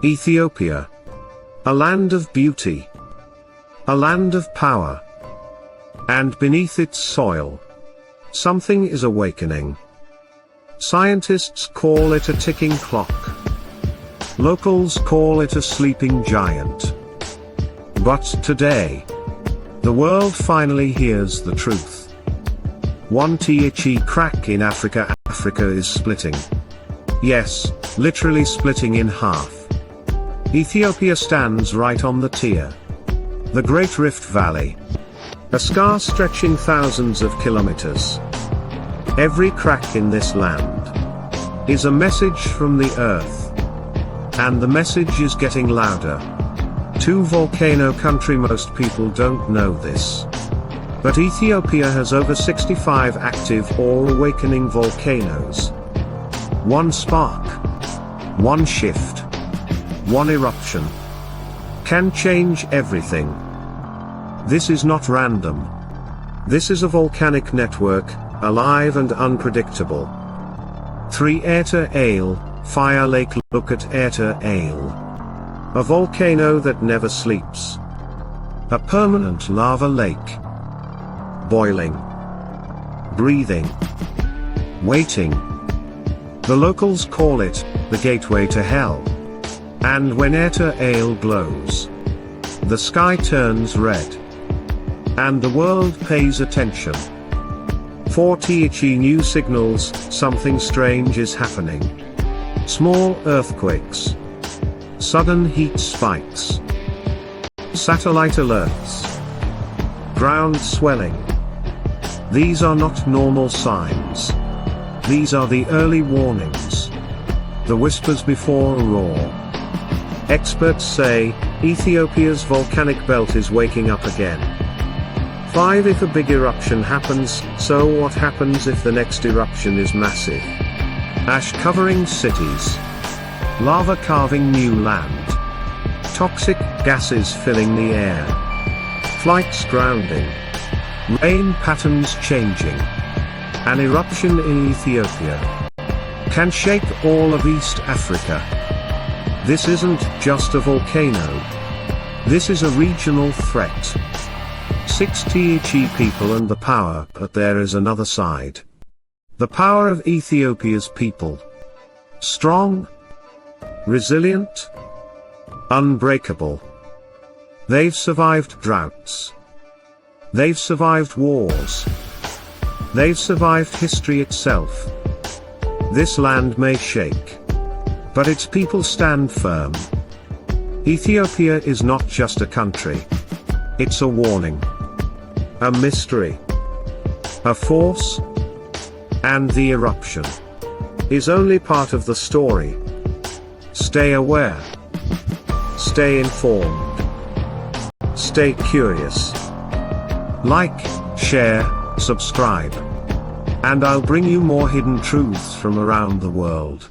Ethiopia. A land of beauty. A land of power. And beneath its soil, something is awakening. Scientists call it a ticking clock. Locals call it a sleeping giant. But today, the world finally hears the truth. One THE crack in Africa. Africa is splitting. Yes, literally splitting in half. Ethiopia stands right on the tier. The Great Rift Valley. A scar stretching thousands of kilometers. Every crack in this land is a message from the earth. And the message is getting louder. To volcano country, most people don't know this. But Ethiopia has over 65 active or awakening volcanoes. One spark, one shift, one eruption can change everything. This is not random. This is a volcanic network, alive and unpredictable. 3 Erta Ale, Fire Lake. Look at Erta Ale. A volcano that never sleeps. A permanent lava lake. Boiling. Breathing. Waiting. The locals call it the gateway to hell. And when Erta Ale glows, the sky turns red. And the world pays attention. 4THE new signals, something strange is happening. Small earthquakes. Sudden heat spikes. Satellite alerts. Ground swelling. These are not normal signs. These are the early warnings. The whispers before a roar. Experts say, Ethiopia's volcanic belt is waking up again. 5 If a big eruption happens, so what happens if the next eruption is massive? Ash covering cities. Lava carving new land. Toxic gases filling the air. Flights grounding. Rain patterns changing. An eruption in Ethiopia can shake all of East Africa. This isn't just a volcano. This is a regional threat. 6THE people and the power, but there is another side. The power of Ethiopia's people. Strong. Resilient. Unbreakable. They've survived droughts. They've survived wars. They've survived history itself. This land may shake, but its people stand firm. Ethiopia is not just a country. It's a warning. A mystery. A force. And the eruption is only part of the story. Stay aware. Stay informed. Stay curious. Like, share, subscribe. And I'll bring you more hidden truths from around the world.